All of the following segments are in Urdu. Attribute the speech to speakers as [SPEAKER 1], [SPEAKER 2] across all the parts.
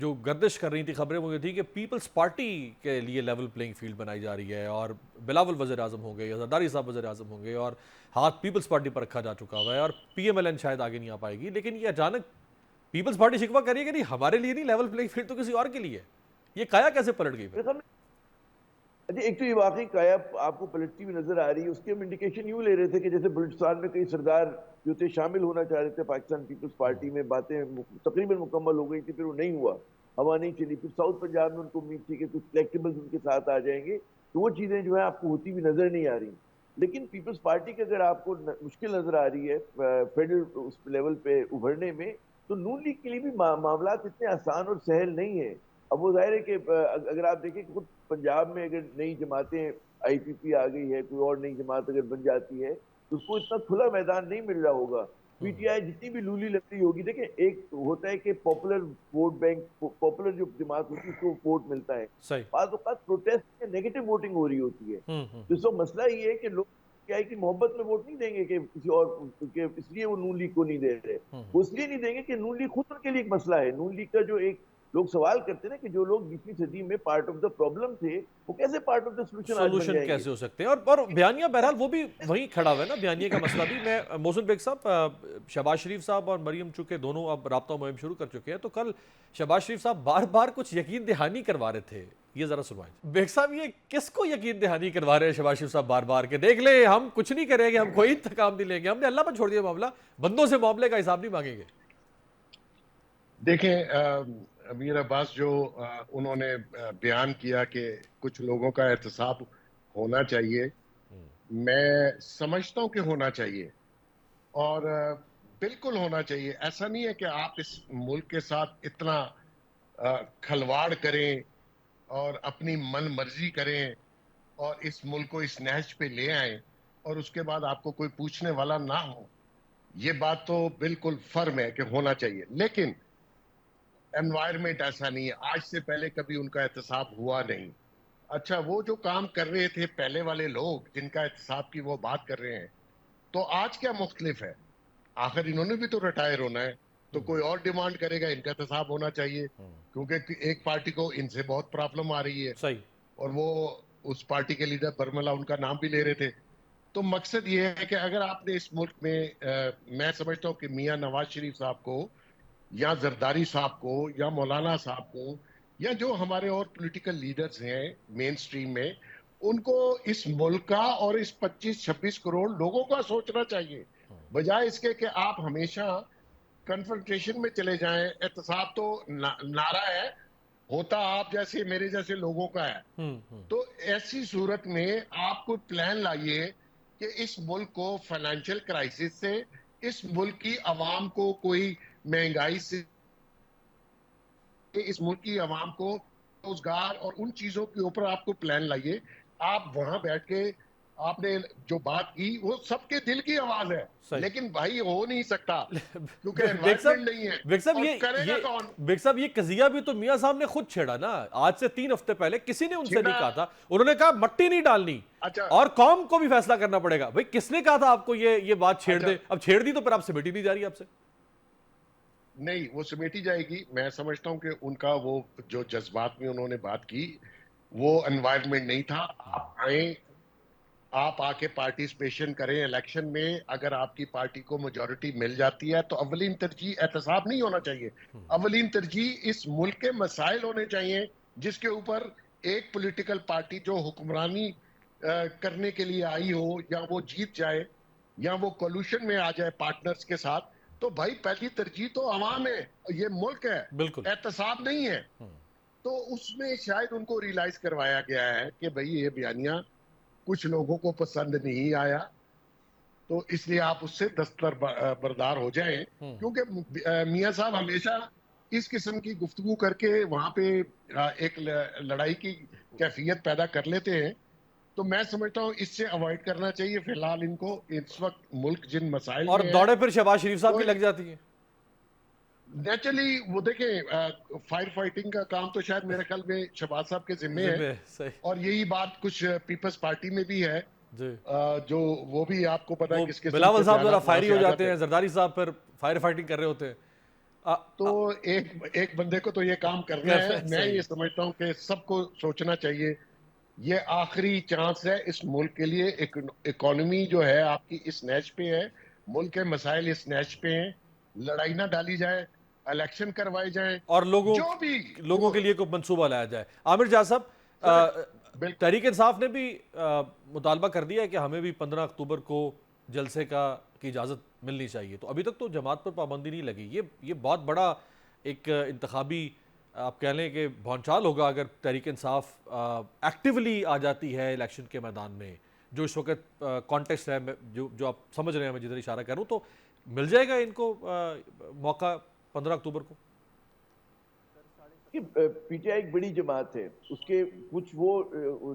[SPEAKER 1] جو گردش کر رہی تھی خبریں وہ یہ تھی کہ پیپلز پارٹی کے لیے لیول پلینگ فیلڈ بنائی جا رہی ہے اور بلاول وزیر اعظم ہوں گے یا زرداری صاحب وزیر اعظم ہوں گے اور ہاتھ پیپلز پارٹی پر رکھا جا چکا ہوا ہے اور پی ایم ایل این شاید آگے نہیں آ پائے گی. لیکن یہ اچانک پیپلز پارٹی شکوہ کر رہی ہے کہ نہیں ہمارے لیے نہیں, لیول پلینگ فیلڈ تو کسی اور کے لیے ہے. یہ قایا کیسے پلٹ گئی پھر؟
[SPEAKER 2] ایک تو یہ واقعی قایا آپ کو پلٹتی ہوئی نظر آ رہی ہے. اس کے ہم انڈیکیشن یوں لے رہے تھے کہ جیسے بلوچستان میں کئی سردار جو تھے شامل ہونا چاہ رہے تھے پاکستان پیپلز پارٹی میں, باتیں تقریباً مکمل ہو گئی تھی, پھر وہ نہیں ہوا, ہوا نہیں چلی. پھر ساؤتھ پنجاب میں ان کو امید تھی کہ کچھ فلیکسیبلز ان کے ساتھ آ جائیں گے, تو وہ چیزیں جو ہیں آپ کو ہوتی ہوئی نظر نہیں آ رہی. لیکن پیپلز پارٹی کے اگر آپ کو مشکل نظر آ رہی ہے فیڈرل اس لیول پہ ابھرنے میں, تو نون لیگ کے لیے بھی معاملات اتنے آسان اور سہل نہیں ہیں. اب وہ ظاہر ہے کہ اگر آپ دیکھیں کہ خود پنجاب میں اگر نئی جماعتیں آئی پی پی آ گئی ہے, کوئی اور نئی جماعت اگر بن جاتی ہے تو اس کو اتنا کھلا میدان نہیں مل رہا ہوگا. پی ٹی آئی جتنی بھی لولی لگ رہی ہوگی, دیکھیں ایک ہوتا ہے کہ پاپولر ووٹ بینک, پاپولر جو جماعت ہوتی ہے اس کو ووٹ ملتا ہے, بعض اوقات پروٹیسٹ میں نیگیٹو ووٹنگ ہو رہی ہوتی ہے. تو اس وقت مسئلہ یہ ہے کہ لوگ کیا ہے کہ محبت میں ووٹ نہیں دیں گے کہ کسی اور, اس لیے وہ نون لیگ کو نہیں دے رہے, وہ اس لیے نہیں دیں گے کہ نون لیگ خود ان کے لیے ایک مسئلہ ہے. نون لیگ کا جو ایک لوگ سوال کرتے ہیں کہ جو لوگ 20ویں صدی میں پارٹ آف دا پرابلم تھے وہ کیسے پارٹ آف دا
[SPEAKER 1] سولوشن کیسے ہو سکتے ہیں. اور بیانیہ بہرحال وہ بھی وہیں کھڑا ہوا ہے نا, بیانیہ کا مسئلہ بھی. میں محسن بیگ صاحب, شہباز شریف صاحب اور مریم چونکہ دونوں اب رابطہ مہم شروع کر چکے ہیں, تو کل شہباز شریف صاحب بار بار کچھ یقین دہانی کروا رہے تھے, یہ ذرا سنوائیں. بیگ صاحب یہ کس کو یقین دہانی کروا رہے ہیں شہباز شریف صاحب بار بار کہ دیکھ لیں ہم کچھ نہیں کریں گے, ہم کوئی انتقام نہیں لیں گے, ہم نے اللہ پر چھوڑ دیا معاملہ, بندوں سے معاملے کا حساب نہیں مانگیں گے.
[SPEAKER 3] دیکھیں امیر عباس جو انہوں نے بیان کیا کہ کچھ لوگوں کا احتساب ہونا چاہیے, میں سمجھتا ہوں کہ ہونا چاہیے اور بالکل ہونا چاہیے. ایسا نہیں ہے کہ آپ اس ملک کے ساتھ اتنا کھلواڑ کریں اور اپنی من مرضی کریں اور اس ملک کو اس نہج پہ لے آئیں اور اس کے بعد آپ کو کوئی پوچھنے والا نہ ہو. یہ بات تو بالکل فرم ہے کہ ہونا چاہیے, لیکن انوائرمنٹ ایسا نہیں ہے. آج سے پہلے کبھی ان کا احتساب ہوا نہیں. اچھا, وہ جو کام کر رہے تھے پہلے والے لوگ جن کا احتساب کی وہ بات کر رہے ہیں, تو آج کیا مختلف ہے؟ آخر انہوں نے بھی تو ریٹائر ہونا ہے, تو کوئی اور ڈیمانڈ کرے گا, ان کا احتساب ہونا چاہیے, کیونکہ ایک پارٹی کو ان سے بہت پرابلم آ رہی ہے.
[SPEAKER 1] صحیح.
[SPEAKER 3] اور وہ اس پارٹی کے لیڈر برملا ان کا نام بھی لے رہے تھے. تو مقصد یہ ہے کہ اگر آپ نے اس ملک میں, میں سمجھتا ہوں کہ میاں نواز شریف صاحب کو یا زرداری صاحب کو یا مولانا صاحب کو یا جو ہمارے اور پولیٹیکل لیڈرز ہیں مین سٹریم میں, ان کو اس ملک کا اور اس 25-26 کروڑ لوگوں کا سوچنا چاہیے, بجائے اس کے کہ آپ ہمیشہ کنفرنٹیشن میں چلے جائیں. احتساب تو نعرہ ہے, ہوتا آپ جیسے میرے جیسے لوگوں کا ہے. تو ایسی صورت میں آپ کو پلان لائیے کہ اس ملک کو فائنینشیل کرائسس سے, اس ملک کی عوام کو کوئی مہنگائی سے, اس ملک کی عوام کو روزگار اور ان چیزوں کے اوپر آپ کو پلان لائیے. آپ وہاں بیٹھ کے آپ نے جو بات کی وہ سب کے دل کی آواز ہے, لیکن بھائی ہو نہیں سکتا کیونکہ انوائرمنٹ نہیں ہے. اور کرے گا کون؟
[SPEAKER 1] بیگ صاحب یہ قضیہ بھی تو میاں صاحب نے خود چھیڑا نا. آج سے 3 ہفتے پہلے کسی نے ان سے نہیں کہا تھا, انہوں نے کہا مٹی نہیں ڈالنی اور قوم کو بھی فیصلہ کرنا پڑے گا. بھائی کس نے کہا تھا آپ کو یہ بات چھیڑ دے؟ اب چھیڑ دی تو پھر آپ سمیٹی نہیں جا رہی آپ سے.
[SPEAKER 3] نہیں, وہ سمیٹی جائے گی. میں سمجھتا ہوں کہ ان کا وہ جو جذبات میں انہوں نے بات کی وہ انوائرمنٹ نہیں تھا. آپ آئیں, آپ آ کے پارٹیسپیشن کریں الیکشن میں. اگر آپ کی پارٹی کو میجورٹی مل جاتی ہے تو اولین ترجیح احتساب نہیں ہونا چاہیے. اولین ترجیح اس ملک کے مسائل ہونے چاہیے جس کے اوپر ایک پولیٹیکل پارٹی جو حکمرانی کرنے کے لیے آئی ہو, یا وہ جیت جائے یا وہ کولوشن میں آ جائے پارٹنرز کے ساتھ, تو بھائی پہلی ترجیح تو عوام ہے, یہ ملک ہے, احتساب نہیں ہے. تو اس میں شاید ان کو ریلائز کروایا گیا ہے کہ بھئی یہ بیانیہ کچھ لوگوں کو پسند نہیں آیا, تو اس لیے آپ اس سے دستر بردار ہو جائیں. کیونکہ میاں صاحب ہمیشہ اس قسم کی گفتگو کر کے وہاں پہ ایک لڑائی کی کیفیت پیدا کر لیتے ہیں. تو میں سمجھتا ہوں اس سے اوائڈ کرنا چاہیے فی الحال ان کو. اس وقت ملک جن مسائل
[SPEAKER 1] اور دوڑے پھر شہباز شریف صاحب کی لگ جاتی ہیں
[SPEAKER 3] نیچرلی. وہ دیکھیں فائر فائٹنگ کا کام تو شاید میرے خیال میں شہباز صاحب کے ذمے ہے, اور یہی بات کچھ پیپلز پارٹی میں بھی ہے, جو وہ بھی آپ کو پتا ہے کس کے
[SPEAKER 1] بلاول صاحب ذرا فائری ہو جاتے ہیں, زرداری صاحب پھر فائر فائٹنگ کر رہے ہوتے ہیں.
[SPEAKER 3] تو ایک بندے کو تو یہ کام کرنا ہے. میں یہ سمجھتا ہوں کہ سب کو سوچنا چاہیے یہ آخری چانس ہے اس ملک کے لیے. اکانومی جو ہے آپ کی اس نیچ پہ ہے, ملک کے مسائل اس نیچ پہ ہیں, لڑائی نہ ڈالی جائے, الیکشن کروائے جائیں
[SPEAKER 1] اور
[SPEAKER 3] جو بھی
[SPEAKER 1] لوگوں کے لیے کوئی منصوبہ لایا جائے. عامر جاز صاحب, تحریک انصاف نے بھی مطالبہ کر دیا ہے کہ ہمیں بھی 15 اکتوبر کو جلسے کی اجازت ملنی چاہیے. تو ابھی تک تو جماعت پر پابندی نہیں لگی. یہ بہت بڑا ایک انتخابی آپ کہہ لیں کہ بھونچال ہوگا اگر تحریک انصاف ایکٹیولی آ جاتی ہے الیکشن کے میدان میں. جو اس وقت کانٹیکسٹ ہے, جو آپ سمجھ رہے ہیں, میں جدھر اشارہ کر رہا ہوں, تو مل جائے گا ان کو موقع 15 اکتوبر کو؟
[SPEAKER 2] پی ٹی آئی ایک بڑی جماعت ہے, اس کے کچھ وہ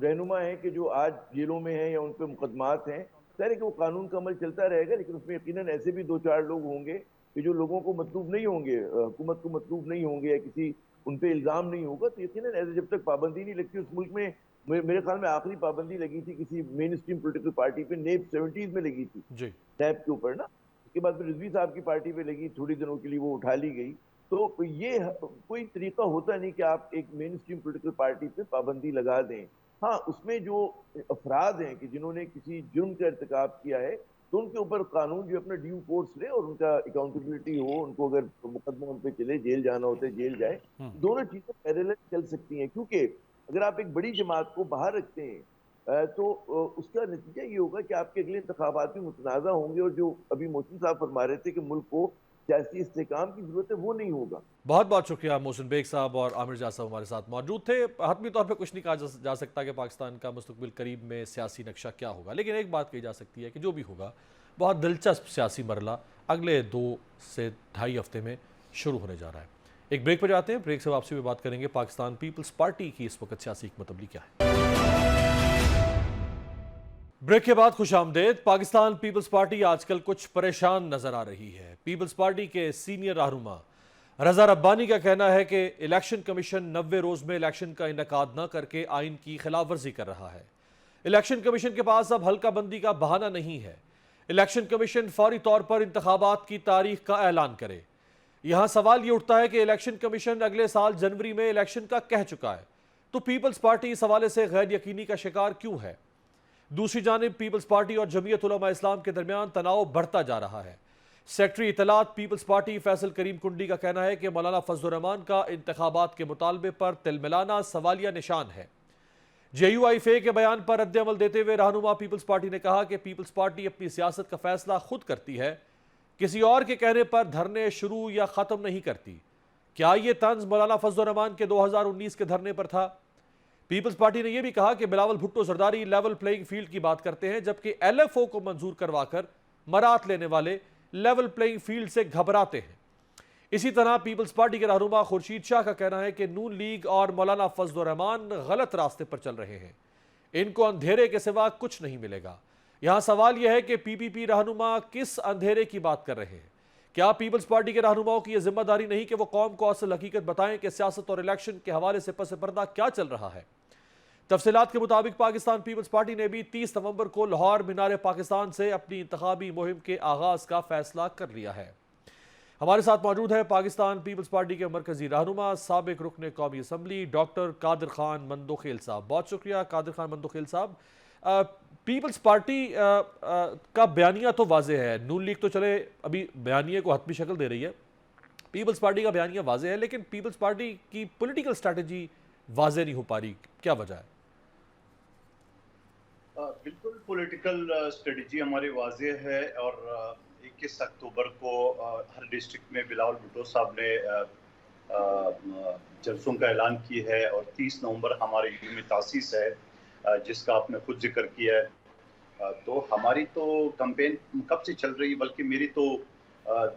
[SPEAKER 2] رہنما ہیں کہ جو آج جیلوں میں ہیں یا ان پہ مقدمات ہیں. ظاہر ہے کہ وہ قانون کا عمل چلتا رہے گا, لیکن اس میں یقیناً ایسے بھی 2-4 لوگ ہوں گے کہ جو لوگوں کو مطلوب نہیں ہوں گے, حکومت کو مطلوب نہیں ہوں گے, یا کسی ان پہ الزام نہیں ہوگا. تو یقیناً ایسے جب تک پابندی نہیں لگتی اس ملک میں, میرے خیال میں آخری پابندی لگی تھی کسی مین اسٹریم پولیٹیکل پارٹی پہ نیب 70s میں لگی تھی,
[SPEAKER 1] جی
[SPEAKER 2] نیب کے اوپر نا. اس کے بعد پھر رضوی صاحب کی پارٹی پہ لگی, تھوڑی دنوں کے لیے وہ اٹھا لی گئی. تو یہ کوئی طریقہ ہوتا نہیں کہ آپ ایک مین اسٹریم پولیٹیکل پارٹی پہ پابندی لگا دیں. ہاں, اس میں جو افراد ہیں کہ جنہوں نے کسی جرم کا ارتکاب کیا ہے, تو ان کے اوپر قانون جو اپنا ڈیو کورس لے اور ان کا اکاؤنٹیبلٹی ہو, ان کو اگر مقدمہ ان پہ چلے, جیل جانا ہوتا ہے جیل جائے. دونوں چیزیں پیرالل چل سکتی ہیں, کیونکہ اگر آپ ایک بڑی جماعت کو باہر رکھتے ہیں تو اس کا نتیجہ یہ ہوگا کہ آپ کے اگلے انتخابات بھی متنازع ہوں گے, اور جو ابھی محسن صاحب فرما رہے تھے کہ ملک کو سیاسی استحکام کی ضرورت ہے, وہ نہیں ہوگا.
[SPEAKER 1] بہت بہت شکریہ. محسن بیگ صاحب اور عامر جاز صاحب ہمارے ساتھ موجود تھے. حتمی طور پہ کچھ نہیں کہا جا سکتا کہ پاکستان کا مستقبل قریب میں سیاسی نقشہ کیا ہوگا, لیکن ایک بات کہی جا سکتی ہے کہ جو بھی ہوگا بہت دلچسپ سیاسی مرحلہ اگلے 2 سے 2.5 ہفتے میں شروع ہونے جا رہا ہے. ایک بریک پہ جاتے ہیں, بریک سے واپسی میں بات کریں گے پاکستان پیپلز پارٹی کی اس وقت سیاسی حکمت عملی کیا ہے. بریک کے بعد خوش آمدید. پاکستان پیپلز پارٹی آج کل کچھ پریشان نظر آ رہی ہے. پیپلز پارٹی کے سینئر رہنما رضا ربانی کا کہنا ہے کہ الیکشن کمیشن 90 روز میں الیکشن کا انعقاد نہ کر کے آئین کی خلاف ورزی کر رہا ہے. الیکشن کمیشن کے پاس اب حلقہ بندی کا بہانہ نہیں ہے. الیکشن کمیشن فوری طور پر انتخابات کی تاریخ کا اعلان کرے. یہاں سوال یہ اٹھتا ہے کہ الیکشن کمیشن اگلے سال جنوری میں الیکشن کا کہہ چکا ہے, تو پیپلز پارٹی اس حوالے سے غیر یقینی کا شکار کیوں ہے؟ دوسری جانب پیپلز پارٹی اور جمعیت علماء اسلام کے درمیان تناؤ بڑھتا جا رہا ہے. سیکٹری اطلاعات پیپلز پارٹی فیصل کریم کنڈی کا کہنا ہے کہ مولانا فضل الرحمان کا انتخابات کے مطالبے پر تلملانہ سوالیہ نشان ہے. جے یو آئی فے کے بیان پر رد عمل دیتے ہوئے رہنما پیپلز پارٹی نے کہا کہ پیپلز پارٹی اپنی سیاست کا فیصلہ خود کرتی ہے, کسی اور کے کہنے پر دھرنے شروع یا ختم نہیں کرتی. کیا یہ طنز مولانا فضل الرحمان کے 2019 کے دھرنے پر تھا؟ پیپلز پارٹی نے یہ بھی کہا کہ Bilawal Bhutto Zardari level playing field کی بات کرتے ہیں, جبکہ ایل ایف او کو منظور کروا کر مرات لینے والے لیول پلینگ فیلڈ سے گھبراتے ہیں. اسی طرح پیپلز پارٹی کے رہنما خورشید شاہ کا کہنا ہے کہ نون لیگ اور مولانا فضل الرحمان غلط راستے پر چل رہے ہیں, ان کو اندھیرے کے سوا کچھ نہیں ملے گا. یہاں سوال یہ ہے کہ پی پی پی رہنما کس اندھیرے کی بات کر رہے ہیں؟ کیا پیپلز پارٹی کے رہنماؤں کی یہ ذمہ داری نہیں کہ وہ قوم کو اصل حقیقت بتائیں کہ سیاست اور الیکشن کے حوالے سے پس پردہ کیا چل رہا ہے؟ تفصیلات کے مطابق پاکستان پیپلز پارٹی نے بھی 30 نومبر کو لاہور مینار پاکستان سے اپنی انتخابی مہم کے آغاز کا فیصلہ کر لیا ہے. ہمارے ساتھ موجود ہے پاکستان پیپلز پارٹی کے مرکزی رہنما سابق رکن قومی اسمبلی ڈاکٹر قادر خان مندوخیل صاحب. بہت شکریہ قادر خان مندوخیل صاحب. پیپلز پارٹی کا بیانیہ تو واضح ہے, نون لیگ تو چلے ابھی بیانیے کو حتمی شکل دے رہی ہے, پیپلز پارٹی کا بیانیہ واضح ہے, لیکن پیپلز پارٹی کی پولیٹیکل سٹریٹجی واضح نہیں ہو پا رہی, کیا وجہ ہے؟
[SPEAKER 4] بالکل پولیٹیکل اسٹریٹجی ہماری واضح ہے, اور 21 اکتوبر کو ہر ڈسٹرکٹ میں بلاول بھٹو صاحب نے جلسوں کا اعلان کی ہے, اور 30 نومبر ہمارے یوم تاسیس ہے جس کا آپ نے خود ذکر کیا ہے. تو ہماری تو کمپین کب سے چل رہی, بلکہ میری تو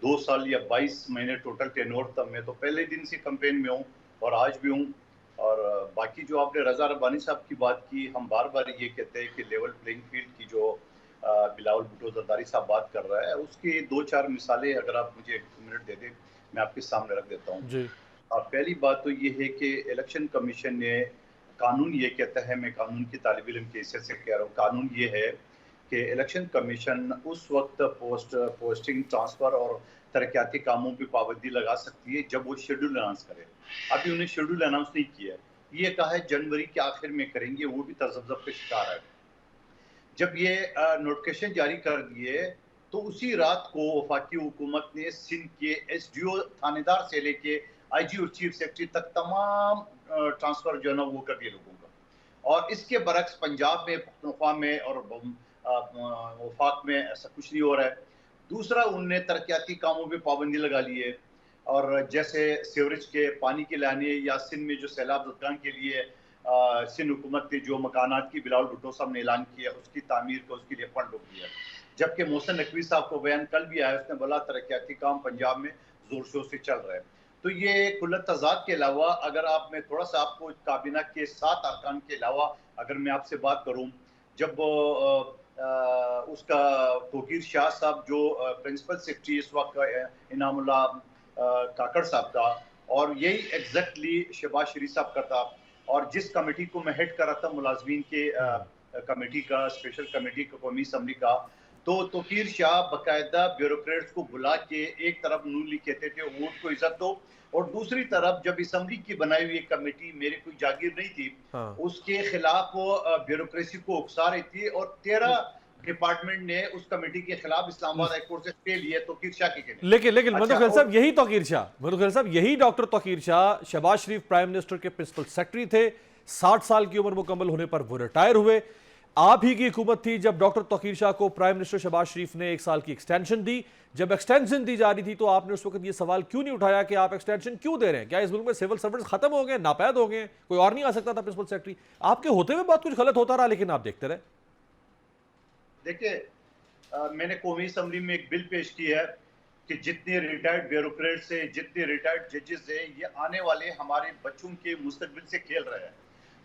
[SPEAKER 4] 2 سال یا 22 مہینے ٹوٹل ٹینور تھا. میں تو پہلے دن سے کمپین میں ہوں اور آج بھی ہوں. اور باقی جو آپ نے رضا ربانی صاحب کی بات کی, ہم بار بار یہ کہتے ہیں کہ لیول پلینگ فیلڈ کی جو بلاول بھٹو زرداری صاحب بات کر رہا ہے, اس کی 2-4 مثالیں اگر آپ مجھے 1 منٹ دے دیں میں آپ کے سامنے رکھ دیتا ہوں.
[SPEAKER 1] جی.
[SPEAKER 4] پہلی بات تو یہ ہے کہ الیکشن کمیشن نے قانون یہ کہتا ہے, میں قانون کی طالب علم کی حیثیت سے کہہ رہا ہوں, قانون یہ ہے کہ الیکشن کمیشن اس وقت پوسٹنگ ٹرانسفر اور ترقیاتی کاموں پہ پابندی لگا سکتی ہے جب وہ شیڈول اناؤنس کرے. ابھی انہیں شیڈول اناؤنس نہیں کیا ہے, یہ کہا ہے جنوری کے آخر میں کریں گے, وہ بھی تذبذب کا شکار ہے. جب یہ نوٹیفکیشن جاری کر دیے تو اسی رات کو وفاقی حکومت نے سندھ کے ایس ڈی او تھانے دار سے لے کے آئی جی اور چیف سیکرٹری تک تمام ٹرانسفر جو ہے نا وہ کر دیے لوگوں کا. اور اس کے برعکس پنجاب میں, پختونخوا میں اور وفاق میں ایسا کچھ نہیں ہو رہا ہے. دوسرا, انہوں نے ترقیاتی کاموں پہ پابندی لگا لی ہے, اور جیسے سیوریج کے پانی کے لانے یا سندھ میں جو سیلاب زدگان کے لیے سندھ حکومت نے جو مکانات کی بلاول بھٹو صاحب نے اعلان کیا اس کی تعمیر کا, اس کے لیے فنڈ روک دیا. جبکہ محسن نقوی صاحب کو بیان کل بھی آیا, اس نے بولا ترقیاتی کام پنجاب میں زور شور سے چل رہا ہے. تو یہ کلت تضاد کے علاوہ اگر آپ میں تھوڑا سا آپ کو کابینہ کے 7 ارکان کے علاوہ اگر میں آپ سے بات کروں, جب اس کا توقیر شاہ صاحب جو پرنسپل سیکرٹری اس وقت انعام اللہ کاکڑ صاحب تھا, اور یہی ایگزیکٹلی شہباز شریف صاحب کا تھا, اور جس کمیٹی کو میں ہیڈ کر رہا تھا ملازمین کے کمیٹی کا, اسپیشل کمیٹی کا قومی اسمبلی کا, تو توقیر شاہ باقاعدہ بیوروکریٹس کو بلا کے ایک طرف نون لیگ کہتے تھے ووٹ کو عزت دو, اور دوسری طرف جب اسمبلی کی بنائی ہوئی کمیٹی میرے کوئی جاگیر نہیں تھی اس کے خلاف وہ بیوروکریسی کو اکسا رہی تھی, اور 13 ڈپارٹمنٹ نے اس کمیٹی کے خلاف اسلام آباد ہائی کورٹ سے اسٹے لیے توقیر شاہ کے خلاف.
[SPEAKER 1] لیکن مدو خیل صاحب یہی توقیر صاحب یہی ڈاکٹر توقیر شاہ شہباز شریف پرائم منسٹر کے پرنسپل سیکرٹری تھے, 60 سال کی عمر مکمل ہونے پر وہ ریٹائر ہوئے. آپ ہی کی حکومت تھی جب ڈاکٹر توقیر شاہ کو پرائم منسٹر شہباز شریف نے 1 سال کی ایکسٹینشن دی. جب ایکسٹینشن دی جا رہی تھی تو آپ نے اس وقت یہ سوال کیوں نہیں اٹھایا کہ آپ ایکسٹینشن کیوں دے رہے ہیں؟ کیا اس ملک میں سول سرونٹس ختم ہو گئے, ناپید ہو گئے, کوئی اور نہیں آ سکتا تھا پرنسپل سیکرٹری؟ آپ کے ہوتے ہوئے بہت کچھ غلط ہوتا رہا لیکن آپ دیکھتے رہے.
[SPEAKER 4] دیکھیں, میں نے قومی اسمبلی میں ایک بل پیش کی ہے کہ جتنے ریٹائرڈ بیوروکریٹ سے, جتنے ریٹائرڈ ججز ہیں, یہ آنے والے ہمارے بچوں کے مستقبل سے کھیل رہے ہیں.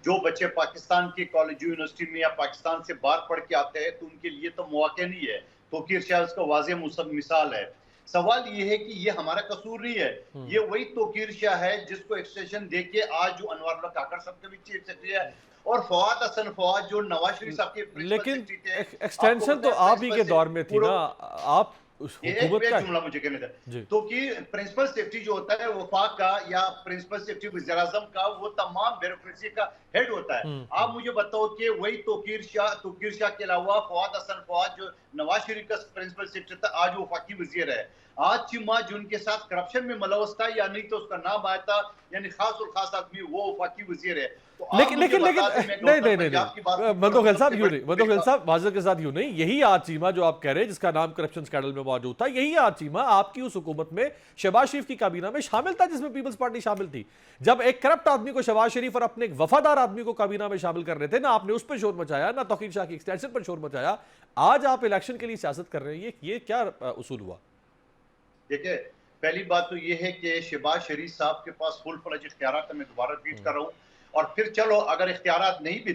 [SPEAKER 4] جو بچے پاکستان کے کالج یونیورسٹی میں یا پاکستان سے باہر پڑھ کے آتے ہیں تو ان کے لیے تو مواقع نہیں ہے. توقیر شاہ اس کا واضح مثال ہے. سوال یہ ہے کہ یہ ہمارا قصور نہیں ہے, یہ وہی توقیر شاہ ہے جس کو ایکسٹینشن دے کے آج جو انوار اللہ کاکڑ صاحب کے بھی چیف سیکرٹری ہے, اور فواد حسن فواد جو نواز شریف صاحب کے
[SPEAKER 1] لیکن ایکسٹینشن تو آپ ہی کے دور میں تھی نا, آپ
[SPEAKER 4] حکومت کا جملہ مجھے کہنے تھا. تو کہ پرنسپل سیکرٹری جو ہوتا ہے وفاق کا یا پرنسپل سیکرٹری وزیر اعظم کا, وہ تمام بیوروکریسی کا ہیڈ ہوتا ہے. آپ مجھے بتاؤ کہ وہی توقیر شاہ کے علاوہ فواد حسن فواد جو نواز شریف کا پرنسپل سیکرٹری تھا آج وفاقی وزیر ہے. آج چیمہ جو ان کے ساتھ کرپشن میں ملوث تھا یا نہیں تو اس کا نام آیا تھا, یعنی خاص اور خاص آدمی وہ وفاقی وزیر ہے.
[SPEAKER 1] لیکن نہیں مدو خیل صاحب یوں نہیں, مدو خیل صاحب معذرت کے ساتھ یوں نہیں, یہی آج چیمہ جو آپ کہہ رہے ہیں جس کا نام کرپشن اسکینڈل میں موجود تھا, یہی آج چیمہ آپ کی اس حکومت میں شہباز شریف کی کابینہ میں شامل تھا جس میں پیپلز پارٹی شامل تھی. جب ایک کرپٹ آدمی کو شہباز شریف اور اپنے ایک وفادار آدمی کو کابینہ میں شامل کر رہے تھے, نہ آپ نے اس پہ شور مچایا, نہ توقیر شاہ کی ایکسٹینشن پر شور مچایا. آج آپ الیکشن کے لیے سیاست کر رہے ہیں, یہ کیا اصول ہوا؟
[SPEAKER 4] دیکھیں, پہلی بات تو یہ ہے کہ شہباز شریف صاحب کے پاس فل فلج اختیارات, میں دوبارہ ریپیٹ کر رہا ہوں, اور پھر چلو اگر اختیارات نہیں بھی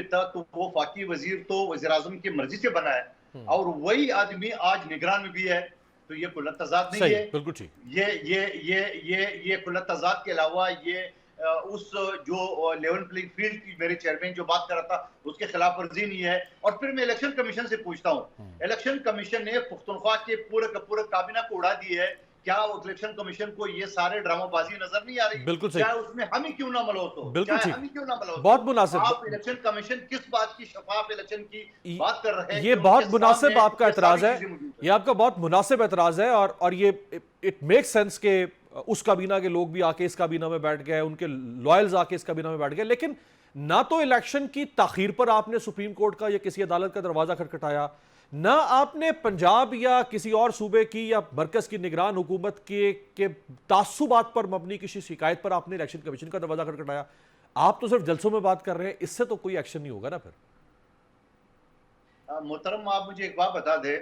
[SPEAKER 4] تھا تو وہ وفاقی وزیر تو وزیر اعظم کی مرضی سے بنا ہے, اور وہی آدمی آج نگران میں بھی ہے. تو یہ کلت تضاد نہیں ہے,
[SPEAKER 1] بالکل ٹھیک.
[SPEAKER 4] یہ کلت تضاد کے علاوہ یہ اس جو لیول پلینگ فیلڈ کی میرے چیئرمین جو بات کر رہا تھا اس کے خلاف ورزی نہیں ہے. اور پھر میں الیکشن کمیشن سے پوچھتا ہوں, الیکشن کمیشن نے پختونخوا کے پورے کا پورے کابینہ کو اڑا دی ہے, کیا الیکشن کمیشن کو یہ سارے ڈرامہ بازی نظر نہیں آ رہی؟
[SPEAKER 1] بالکل صحیح.
[SPEAKER 4] چاہے اس میں ہم ہی کیوں نہ ملوث ہو,
[SPEAKER 1] بہت مناسب.
[SPEAKER 4] آپ الیکشن کمیشن کس بات کی شفاف الیکشن کی بات کر رہے ہیں؟
[SPEAKER 1] یہ بہت مناسب آپ کا اعتراض ہے, یہ آپ کا بہت مناسب اعتراض ہے, اور یہ اٹ میک سینس کہ اس کابینہ کے لوگ بھی آ کے اس کابینہ میں بیٹھ گئے, ان کے لائلز آ کے اس کابینہ میں بیٹھ گئے. لیکن نہ تو الیکشن کی تاخیر پر آپ نے سپریم کورٹ کا یا کسی عدالت کا دروازہ کھٹکھٹایا, نہ آپ نے پنجاب یا کسی اور صوبے کی یا مرکز کی نگران حکومت کے تعصبات پر مبنی کسی شکایت پر آپ نے الیکشن کمیشن کا دروازہ کھٹکھٹایا. آپ تو صرف جلسوں میں بات کر رہے ہیں, اس سے تو کوئی ایکشن نہیں ہوگا نا پھر.
[SPEAKER 4] محترم, آپ مجھے ایک بات بتا دیں,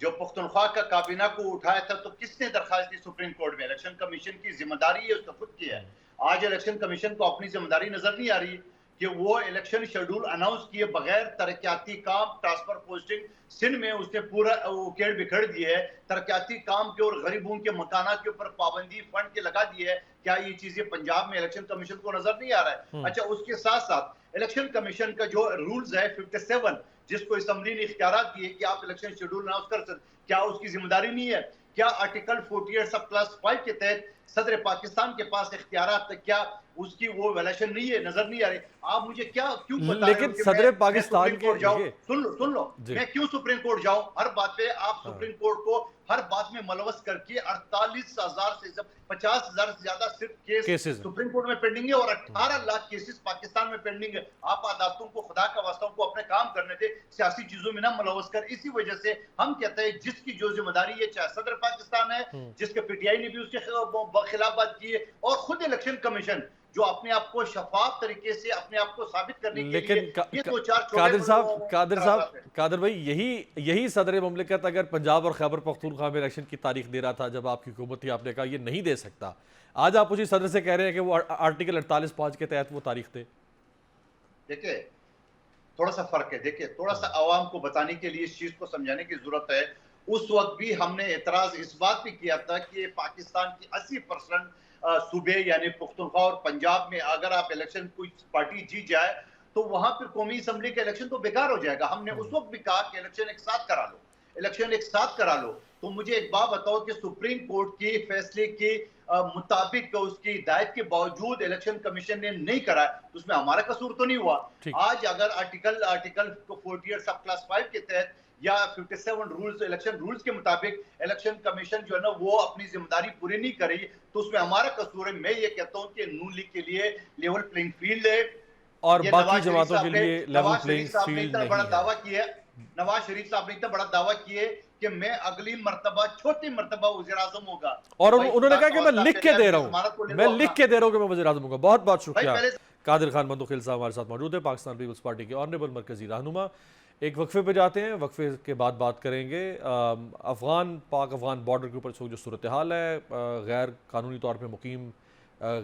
[SPEAKER 4] جو پختونخوا کا کابینہ کو اٹھایا تھا تو کس نے درخواست دی سپریم کورٹ میں؟ الیکشن کمیشن کی ذمہ داری ہے, اس کا خود کی ہے. آج الیکشن کمیشن کو اپنی ذمہ داری نظر نہیں آ رہی کہ وہ الیکشن شیڈول اناؤنس کیے بغیر ترقیاتی کام ٹرانسفر پوسٹنگ سندھ میں اس نے پورا اکیڑ بکھڑ دیے ہے, ترقیاتی کام کے اور غریبوں کے مکانات کے اوپر پابندی فنڈ کے لگا دی ہے. کیا یہ چیزیں پنجاب میں الیکشن کمیشن کو نظر نہیں آ رہا ہے؟ اچھا, اس کے ساتھ ساتھ الیکشن کمیشن کا جو رولز ہے 57 جس کو اسمبلی نے اختیارات دیے کہ آپ الیکشن شیڈول اناؤنس کر سکتے، کیا اس کی ذمہ داری نہیں ہے؟ کیا آرٹیکل 48 سب کلاس 5 کے تحت صدر پاکستان کے پاس اختیارات تک، کیا اس کی وہ ویلیشن نہیں ہے؟ نظر نہیں آ رہی؟ آپ مجھے کیا کیوں بتا رہے ہو
[SPEAKER 1] لیکن
[SPEAKER 4] کہ
[SPEAKER 1] صدر
[SPEAKER 4] میں
[SPEAKER 1] پاکستان
[SPEAKER 4] سپریم کورٹ جاؤں؟
[SPEAKER 1] کے
[SPEAKER 4] سن لو میں کیوں سپریم کورٹ جاؤں؟ ہر بات پہ آپ سپریم کورٹ کو ہر بات میں ملوث کر کے 48,000 سے 50,000 سے زیادہ صرف کیس سپریم کورٹ میں پینڈنگ ہے، اور 18 لاکھ کیسز پاکستان میں پینڈنگ ہے۔ آپ عدالتوں کو خدا کا واسطہ کو اپنے کام کرنے دے، سیاسی چیزوں میں نہ ملوث کر۔ اسی وجہ سے ہم کہتے ہیں جس کی جو ذمہ داری ہے، چاہے صدر پاکستان ہے، جس کے پی ٹی آئی نے بھی اس کے خلاف بات کی ہے، اور خود الیکشن کمیشن جو اپنے آپ کو شفاف طریقے سے اپنے آپ کو ثابت کرنے کے لیے یہ دو چار
[SPEAKER 1] قادر بھائی یہی صدر مملکت اگر پنجاب اور خیبر پختونخوا میں الیکشن کی تاریخ دے رہا تھا جب آپ کی حکومت تھی، آپ نے کہا یہ نہیں دے سکتا، آج آپ اسی صدر سے کہہ رہے ہیں کہ وہ آرٹیکل 48(5) کے تحت وہ تاریخ دے۔
[SPEAKER 4] دیکھیں تھوڑا سا فرق ہے، دیکھیں تھوڑا سا عوام کو بتانے کے لیے اس چیز کو سمجھانے کی ضرورت ہے۔ اس وقت بھی ہم نے اعتراض اس بات پہ کیا تھا کہ پاکستان کی 80% صوبے یعنی پختونخوا اور پنجاب میں اگر آپ الیکشن کوئی پارٹی جیت جائے تو وہاں پھر قومی اسمبلی کا الیکشن تو بیکار ہو جائے گا۔ ہم نے اس وقت بھی کہا کہ الیکشن ایک ساتھ کرا لو۔ تو مجھے ایک بات بتاؤ کہ سپریم کورٹ کے فیصلے کے مطابق اس کی ہدایت کے باوجود الیکشن کمیشن نے نہیں کرا تو اس میں ہمارا قصور تو نہیں ہوا۔ آج اگر آرٹیکل 48 سب کلاس 5 کے تحت یا 57 رولز الیکشن رولز کے مطابق الیکشن کمیشن جو ہے نا وہ اپنی ذمہ داری پوری نہیں کر رہی تو اس میں ہمارا قصور ہے۔ میں یہ کہتا ہوں کہ نون لیگ کے لیے لیول پلینگ فیلڈ ہے،
[SPEAKER 1] اور باقی جماعتوں کے لیے لیول پلینگ فیلڈ نہیں ہے۔
[SPEAKER 4] نواز شریف صاحب نے اتنا بڑا دعویٰ کیا ہے کہ میں اگلی مرتبہ چوتھی مرتبہ وزیر اعظم ہوگا،
[SPEAKER 1] اور انہوں نے کہا کہ میں لکھ کے دے رہا ہوں کہ میں وزیر اعظم ہوگا۔ بہت بہت شکریہ۔ قادر خان بندوخیل صاحب ہمارے ساتھ موجود ہیں، پاکستان پیپلز پارٹی کے آنریبل مرکزی رہنما۔ ایک وقفے پہ جاتے ہیں، وقفے کے بعد بات کریں گے پاک افغان بارڈر کے اوپر جو صورتحال ہے، غیر قانونی طور پہ مقیم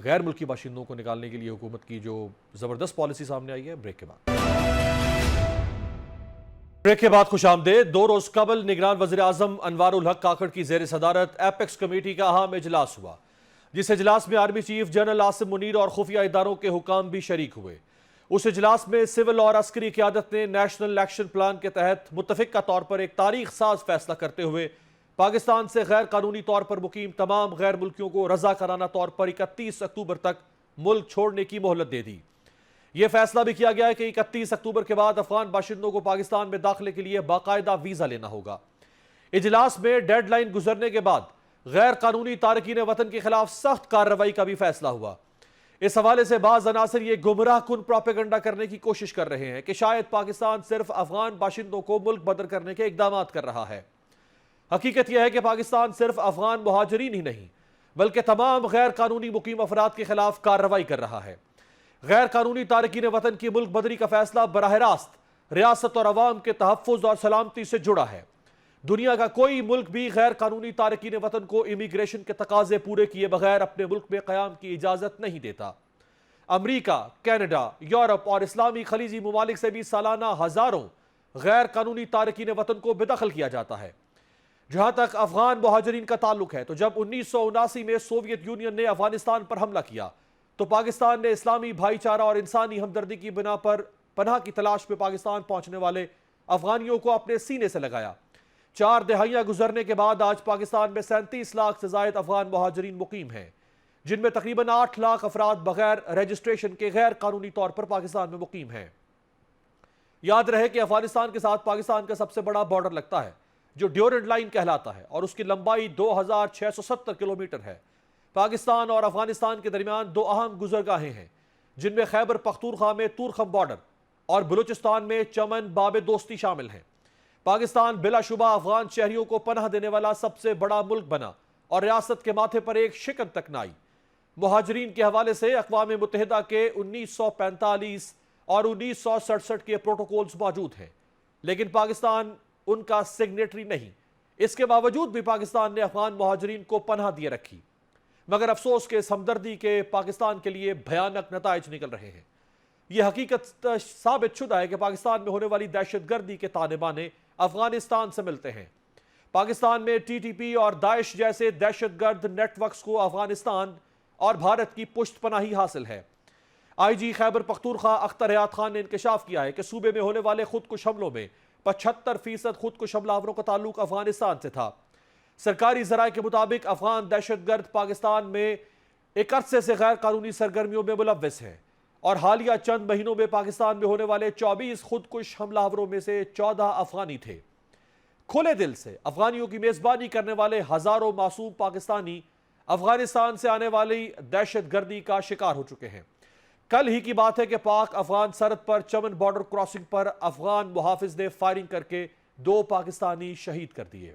[SPEAKER 1] غیر ملکی باشندوں کو نکالنے کے لیے حکومت کی جو زبردست پالیسی سامنے آئی ہے۔ بریک کے بعد خوش آمدید۔ 2 روز قبل نگران وزیر اعظم انوار الحق کاکڑ کی زیر صدارت ایپیکس کمیٹی کا اہم اجلاس ہوا، جس اجلاس میں army chief general Asim Munir اور خفیہ اداروں کے حکام بھی شریک ہوئے۔ اس اجلاس میں سول اور عسکری قیادت نے نیشنل ایکشن پلان کے تحت متفقہ طور پر ایک تاریخ ساز فیصلہ کرتے ہوئے پاکستان سے غیر قانونی طور پر مقیم تمام غیر ملکیوں کو رضاکارانہ طور پر 31 اکتوبر تک ملک چھوڑنے کی مہلت دے دی۔ یہ فیصلہ بھی کیا گیا ہے کہ 31 اکتوبر کے بعد افغان باشندوں کو پاکستان میں داخلے کے لیے باقاعدہ ویزا لینا ہوگا۔ اجلاس میں ڈیڈ لائن گزرنے کے بعد غیر قانونی تارکین وطن کے خلاف سخت کارروائی کا بھی فیصلہ ہوا۔ اس حوالے سے بعض عناصر یہ گمراہ کن پروپیگنڈا کرنے کی کوشش کر رہے ہیں کہ شاید پاکستان صرف افغان باشندوں کو ملک بدر کرنے کے اقدامات کر رہا ہے۔ حقیقت یہ ہے کہ پاکستان صرف افغان مہاجرین ہی نہیں بلکہ تمام غیر قانونی مقیم افراد کے خلاف کارروائی کر رہا ہے۔ غیر قانونی تارکین وطن کی ملک بدری کا فیصلہ براہ راست ریاست اور عوام کے تحفظ اور سلامتی سے جڑا ہے۔ دنیا کا کوئی ملک بھی غیر قانونی تارکین وطن کو امیگریشن کے تقاضے پورے کیے بغیر اپنے ملک میں قیام کی اجازت نہیں دیتا۔ امریکہ، کینیڈا، یورپ اور اسلامی خلیجی ممالک سے بھی سالانہ ہزاروں غیر قانونی تارکین وطن کو بے دخل کیا جاتا ہے۔ جہاں تک افغان مہاجرین کا تعلق ہے تو جب 1979 میں سوویت یونین نے افغانستان پر حملہ کیا تو پاکستان نے اسلامی بھائی چارہ اور انسانی ہمدردی کی بنا پر پناہ کی تلاش میں پاکستان پہنچنے والے افغانیوں کو اپنے سینے سے لگایا۔ 4 دہائیاں گزرنے کے بعد آج پاکستان میں 37 لاکھ سے زائد افغان مہاجرین مقیم ہیں، جن میں تقریباً 8 لاکھ افراد بغیر رجسٹریشن کے غیر قانونی طور پر پاکستان میں مقیم ہیں۔ یاد رہے کہ افغانستان کے ساتھ پاکستان کا سب سے بڑا بارڈر لگتا ہے جو ڈیورنڈ لائن کہلاتا ہے اور اس کی لمبائی 2670 کلومیٹر ہے۔ پاکستان اور افغانستان کے درمیان 2 اہم گزرگاہیں ہیں جن میں خیبر پختونخوا میں تورخم بارڈر اور بلوچستان میں چمن باب دوستی شامل ہیں۔ پاکستان بلا شبہ افغان شہریوں کو پناہ دینے والا سب سے بڑا ملک بنا اور ریاست کے ماتھے پر ایک شکن تک نہ آئی۔ مہاجرین کے حوالے سے اقوام متحدہ کے 1945 اور 1967 کے پروٹوکولز موجود ہیں، لیکن پاکستان ان کا سگنیٹری نہیں۔ اس کے باوجود بھی پاکستان نے افغان مہاجرین کو پناہ دیے رکھی، مگر افسوس کے اس ہمدردی کے پاکستان کے لیے بھیانک نتائج نکل رہے ہیں۔ یہ حقیقت ثابت شدہ ہے کہ پاکستان میں ہونے والی دہشت گردی کے تانے بانے افغانستان سے ملتے ہیں۔ پاکستان میں ٹی ٹی پی اور داعش جیسے دہشت گرد نیٹ ورکس کو افغانستان اور بھارت کی پشت پناہی حاصل ہے۔ آئی جی خیبر پختونخوا اختر حیات خان نے انکشاف کیا ہے کہ صوبے میں ہونے والے خودکش حملوں میں 75% خودکش حملہ آوروں کا تعلق افغانستان سے تھا۔ سرکاری ذرائع کے مطابق افغان دہشت گرد پاکستان میں ایک عرصے سے غیر قانونی سرگرمیوں میں ملوث ہیں اور حالیہ چند مہینوں میں پاکستان میں ہونے والے 24 خودکش حملہ آوروں میں سے 14 افغانی تھے۔ کھلے دل سے افغانیوں کی میزبانی کرنے والے ہزاروں معصوم پاکستانی افغانستان سے آنے والی دہشت گردی کا شکار ہو چکے ہیں۔ کل ہی کی بات ہے کہ پاک افغان سرحد پر چمن بارڈر کراسنگ پر افغان محافظ نے فائرنگ کر کے 2 پاکستانی شہید کر دیے۔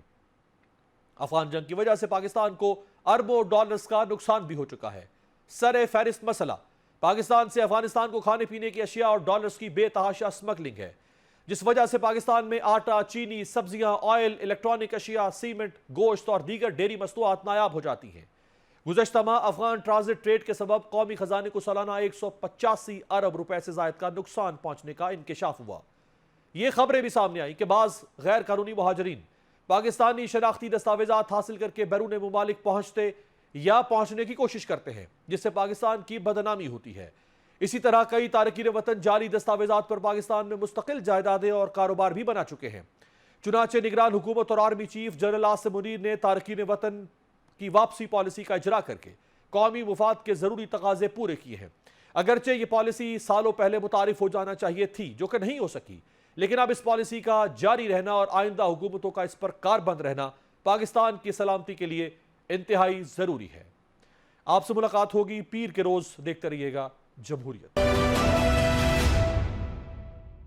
[SPEAKER 1] افغان جنگ کی وجہ سے پاکستان کو اربوں ڈالرز کا نقصان بھی ہو چکا ہے۔ سر فہرست مسئلہ پاکستان سے افغانستان کو کھانے پینے کی اشیاء اور ڈالرز کی بے تحاشا اسمگلنگ ہے، جس وجہ سے پاکستان میں آٹا، چینی، سبزیاں، آئل، الیکٹرانک اشیاء، سیمنٹ، گوشت اور دیگر ڈیری مصنوعات نایاب ہو جاتی ہیں۔ گزشتہ ماہ افغان ٹرانزٹ ٹریڈ کے سبب قومی خزانے کو سالانہ 185 ارب روپے سے زائد کا نقصان پہنچنے کا انکشاف ہوا۔ یہ خبریں بھی سامنے آئیں کہ بعض غیر قانونی مہاجرین پاکستانی شناختی دستاویزات حاصل کر کے بیرون ممالک پہنچتے یا پہنچنے کی کوشش کرتے ہیں، جس سے پاکستان کی بدنامی ہوتی ہے۔ اسی طرح کئی تارکین وطن جعلی دستاویزات پر پاکستان میں مستقل جائیدادیں اور کاروبار بھی بنا چکے ہیں۔ چنانچہ نگران حکومت اور army chief general Asim Munir نے تارکین وطن کی واپسی پالیسی کا اجرا کر کے قومی مفاد کے ضروری تقاضے پورے کیے ہیں۔ اگرچہ یہ پالیسی سالوں پہلے متعارف ہو جانا چاہیے تھی، جو کہ نہیں ہو سکی، لیکن اب اس پالیسی کا جاری رہنا اور آئندہ حکومتوں کا اس پر کاربند رہنا پاکستان کی سلامتی کے لیے انتہائی ضروری ہے۔ آپ سے ملاقات ہوگی پیر کے روز، دیکھتے رہیے گا جمہوریت۔